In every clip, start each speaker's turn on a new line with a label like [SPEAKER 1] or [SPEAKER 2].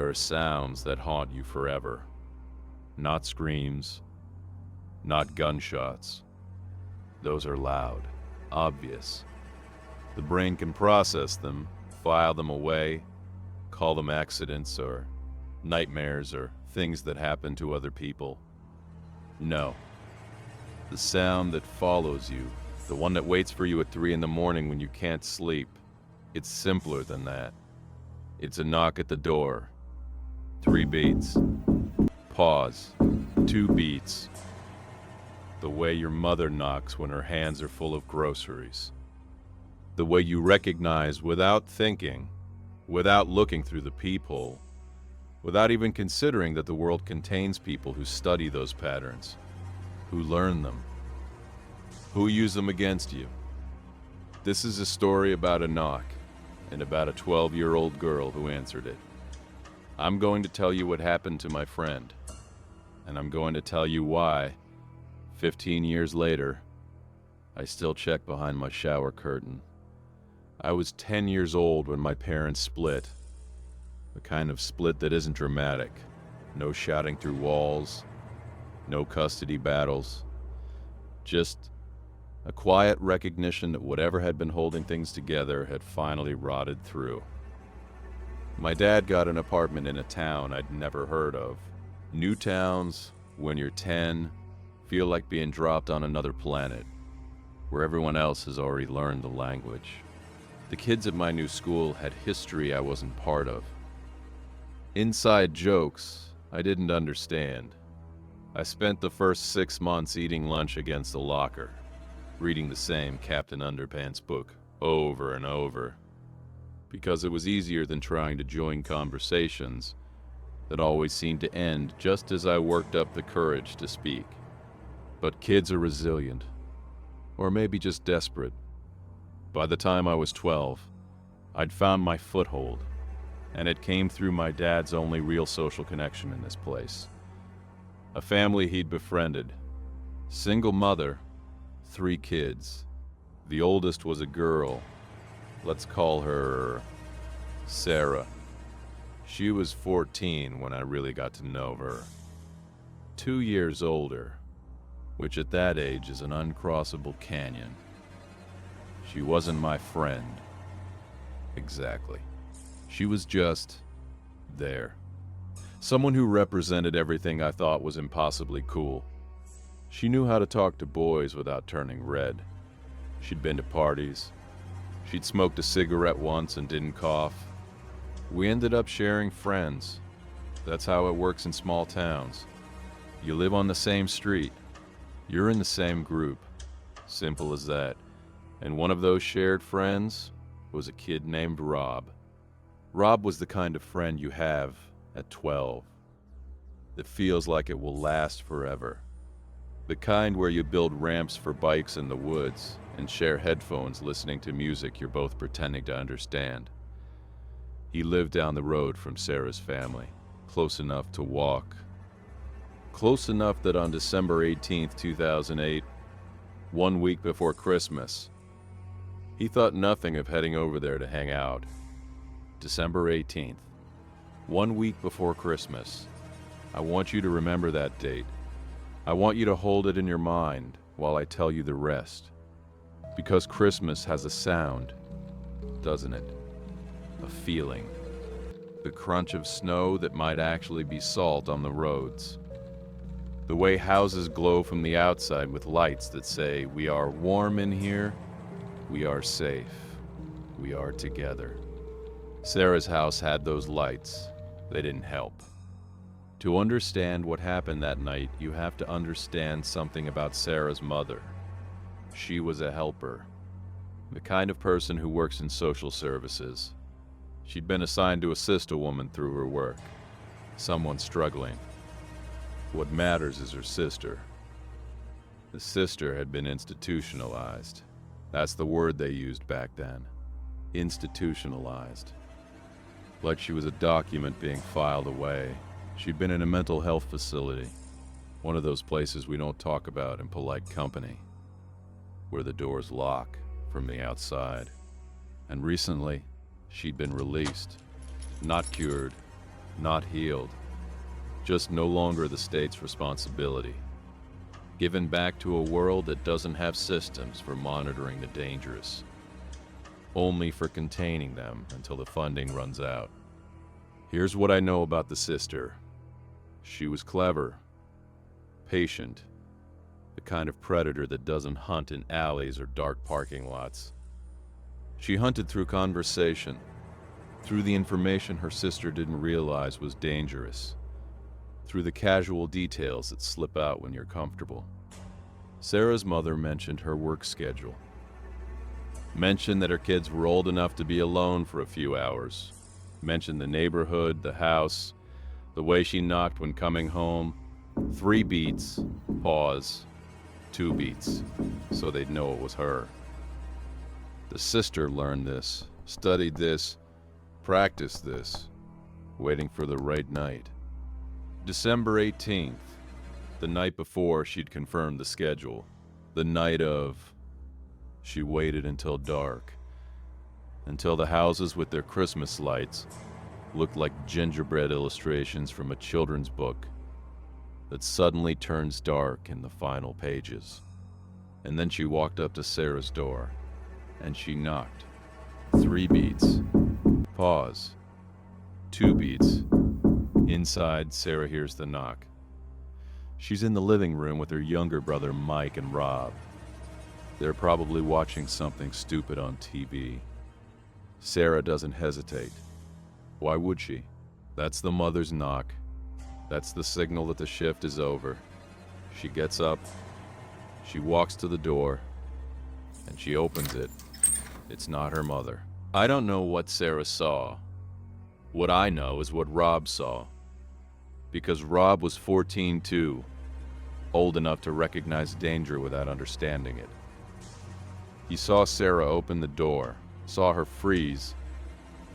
[SPEAKER 1] There are sounds that haunt you forever. Not screams, not gunshots. Those are loud, obvious. The brain can process them, file them away, call them accidents or nightmares or things that happen to other people. No. The sound that follows you, the one that waits for you at 3 in the morning when you can't sleep, it's simpler than that. It's a knock at the door. 3 beats. Pause. 2 beats. The way your mother knocks when her hands are full of groceries. The way you recognize without thinking, without looking through the peephole, without even considering that the world contains people who study those patterns, who learn them, who use them against you. This is a story about a knock and about a 12-year-old girl who answered it. I'm going to tell you what happened to my friend, and I'm going to tell you why, 15 years later, I still check behind my shower curtain. I was 10 years old when my parents split. The kind of split that isn't dramatic. No shouting through walls, no custody battles. Just a quiet recognition that whatever had been holding things together had finally rotted through. My dad got an apartment in a town I'd never heard of. New towns, when you're 10, feel like being dropped on another planet, where everyone else has already learned the language. The kids at my new school had history I wasn't part of. Inside jokes I didn't understand. I spent the first 6 months eating lunch against the locker, reading the same Captain Underpants book over and over, because it was easier than trying to join conversations that always seemed to end just as I worked up the courage to speak. But kids are resilient, or maybe just desperate. By the time I was 12, I'd found my foothold, and it came through my dad's only real social connection in this place. A family he'd befriended. Single mother, 3 kids. The oldest was a girl. Let's call her Sarah. She was 14 when I really got to know her. 2 years older, which at that age is an uncrossable canyon. She wasn't my friend. Exactly. She was just there. Someone who represented everything I thought was impossibly cool. She knew how to talk to boys without turning red. She'd been to parties. She'd smoked a cigarette once and didn't cough. We ended up sharing friends. That's how it works in small towns. You live on the same street. You're in the same group. Simple as that. And one of those shared friends was a kid named Rob. Rob was the kind of friend you have at 12 that feels like it will last forever. The kind where you build ramps for bikes in the woods and share headphones listening to music you're both pretending to understand. He lived down the road from Sarah's family, close enough to walk. Close enough that on December 18th, 2008, 1 week before Christmas, he thought nothing of heading over there to hang out. December 18th, 1 week before Christmas. I want you to remember that date. I want you to hold it in your mind while I tell you the rest. Because Christmas has a sound, doesn't it? A feeling. The crunch of snow that might actually be salt on the roads. The way houses glow from the outside with lights that say, "We are warm in here. We are safe. We are together." Sarah's house had those lights. They didn't help. To understand what happened that night, you have to understand something about Sarah's mother. She was a helper. The kind of person who works in social services. She'd been assigned to assist a woman through her work. Someone struggling. What matters is her sister. The sister had been institutionalized. That's the word they used back then. Institutionalized. Like she was a document being filed away. She'd been in a mental health facility. One of those places we don't talk about in polite company. Where the doors lock from the outside. And recently, she'd been released. Not cured. not healed, just no longer the state's responsibility. Given back to a world that doesn't have systems for monitoring the dangerous, only for containing them until the funding runs out. Here's what I know about the sister. She was clever, patient, the kind of predator that doesn't hunt in alleys or dark parking lots. She hunted through conversation, through the information her sister didn't realize was dangerous, through the casual details that slip out when you're comfortable. Sarah's mother mentioned her work schedule, mentioned that her kids were old enough to be alone for a few hours, mentioned the neighborhood, the house, the way she knocked when coming home. 3 beats, pause, 2 beats, so they'd know it was her. The sister learned this, studied this, practiced this, waiting for the right night. December 18th, the night before she'd confirmed the schedule. The night of... She waited until dark, until the houses with their Christmas lights looked like gingerbread illustrations from a children's book that suddenly turns dark in the final pages. And then she walked up to Sarah's door, and she knocked. 3 beats. Pause. 2 beats. Inside, Sarah hears the knock. She's in the living room with her younger brother Mike and Rob. They're probably watching something stupid on TV. Sarah doesn't hesitate. Why would she? That's the mother's knock. That's the signal that the shift is over. She gets up, she walks to the door, and she opens it. It's not her mother. I don't know what Sarah saw. What I know is what Rob saw. Because Rob was 14 too, old enough to recognize danger without understanding it. He saw Sarah open the door, saw her freeze,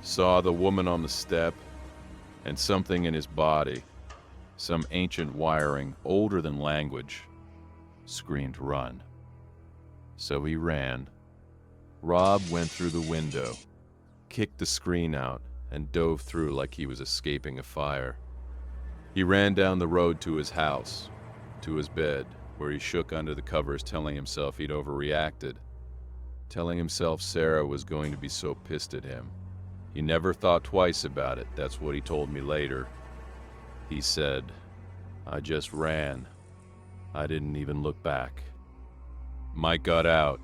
[SPEAKER 1] saw the woman on the step, and something in his body, some ancient wiring older than language, screamed run. So he ran. Rob went through the window, kicked the screen out, and dove through like he was escaping a fire. He ran down the road to his house, to his bed, where he shook under the covers, telling himself he'd overreacted, telling himself Sarah was going to be so pissed at him. He never thought twice about it. That's what he told me later. He said, "I just ran. I didn't even look back." Mike got out,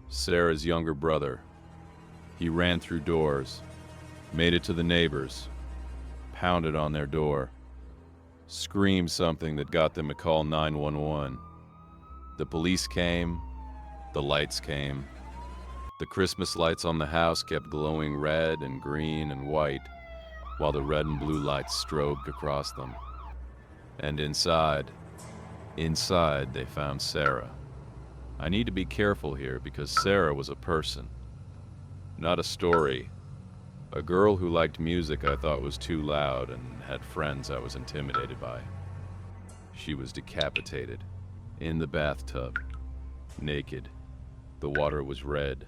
[SPEAKER 1] Sarah's younger brother. He ran through doors, made it to the neighbors, pounded on their door, screamed something that got them to call 911. The police came, the lights came. The Christmas lights on the house kept glowing red and green and white, while the red and blue lights strobed across them. And inside they found Sarah. I need to be careful here because Sarah was a person, not a story. A girl who liked music I thought was too loud and had friends I was intimidated by. She was decapitated, in the bathtub, naked. The water was red,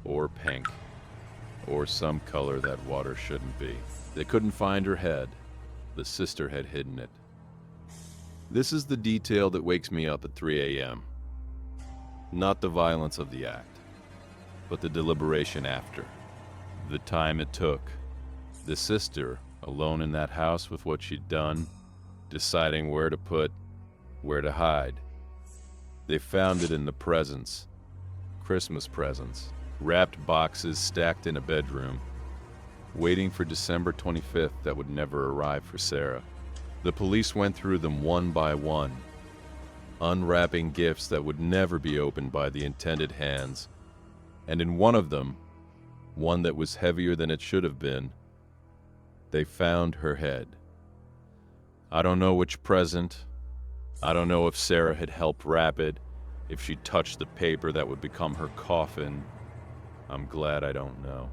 [SPEAKER 1] or pink, or some color that water shouldn't be. They couldn't find her head. The sister had hidden it. This is the detail that wakes me up at 3 a.m. Not the violence of the act, but the deliberation after. The time it took. The sister, alone in that house with what she'd done, deciding where to put, where to hide. They found it in the presents. Christmas presents. Wrapped boxes stacked in a bedroom, waiting for December 25th that would never arrive for Sarah. The police went through them one by one, unwrapping gifts that would never be opened by the intended hands, and in one of them, one that was heavier than it should have been, they found her head. I don't know which present. I don't know if Sarah had helped wrap it, if she touched the paper that would become her coffin. I'm glad I don't know.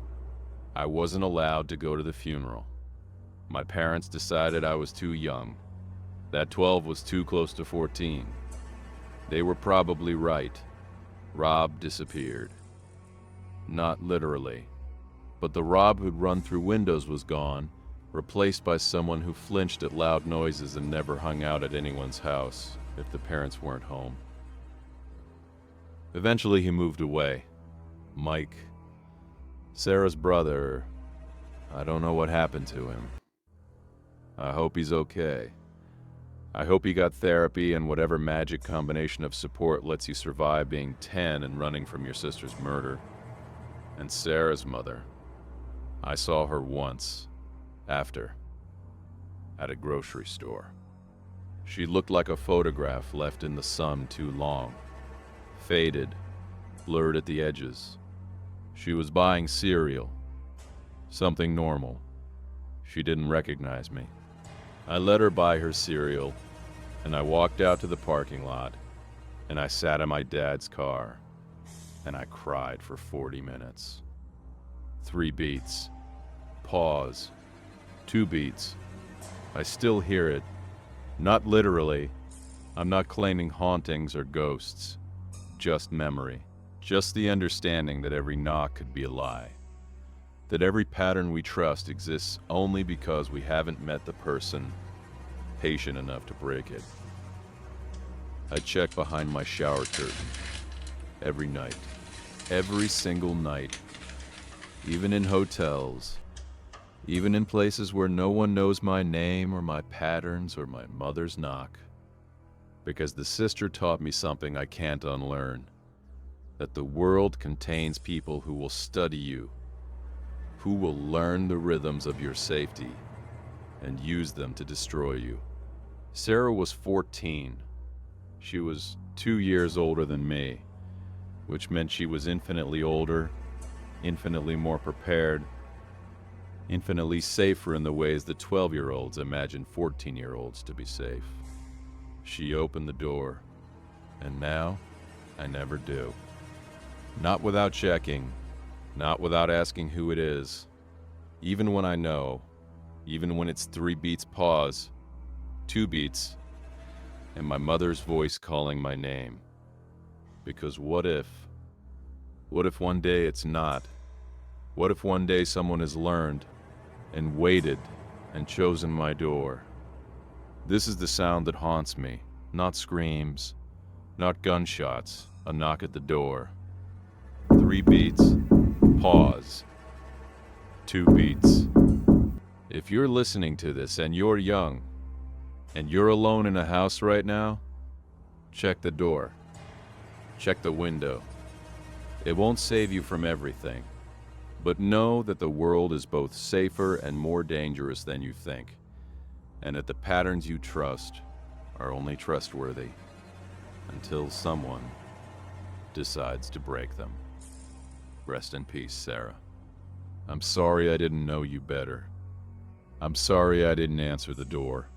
[SPEAKER 1] I wasn't allowed to go to the funeral. My parents decided I was too young. That 12 was too close to 14. They were probably right. Rob disappeared. Not literally, but the Rob who'd run through windows was gone, replaced by someone who flinched at loud noises and never hung out at anyone's house if the parents weren't home. Eventually he moved away. Mike, Sarah's brother, I don't know what happened to him. I hope he's okay. I hope he got therapy and whatever magic combination of support lets you survive being 10 and running from your sister's murder. And Sarah's mother, I saw her once, after, at a grocery store. She looked like a photograph left in the sun too long, faded, blurred at the edges. She was buying cereal, something normal. She didn't recognize me. I let her buy her cereal, and I walked out to the parking lot, and I sat in my dad's car, and I cried for 40 minutes. 3 beats. Pause. 2 beats. I still hear it. Not literally. I'm not claiming hauntings or ghosts. Just memory. Just the understanding that every knock could be a lie. That every pattern we trust exists only because we haven't met the person patient enough to break it. I check behind my shower curtain. Every night. Every single night. Even in hotels. Even in places where no one knows my name or my patterns or my mother's knock. Because the sister taught me something I can't unlearn. That the world contains people who will study you, who will learn the rhythms of your safety and use them to destroy you. Sarah was 14. She was 2 years older than me, which meant she was infinitely older, infinitely more prepared, infinitely safer in the ways that 12-year-olds imagine 14-year-olds to be safe. She opened the door, and now I never do. Not without checking, not without asking who it is. Even when I know, even when it's 3 beats pause, 2 beats, and my mother's voice calling my name. Because what if one day it's not? What if one day someone has learned and waited and chosen my door? This is the sound that haunts me, not screams, not gunshots, a knock at the door. 3 beats, pause, 2 beats. If you're listening to this and you're young, and you're alone in a house right now, check the door, check the window. It won't save you from everything, but know that the world is both safer and more dangerous than you think, and that the patterns you trust are only trustworthy until someone decides to break them. Rest in peace, Sarah. I'm sorry I didn't know you better. I'm sorry I didn't answer the door.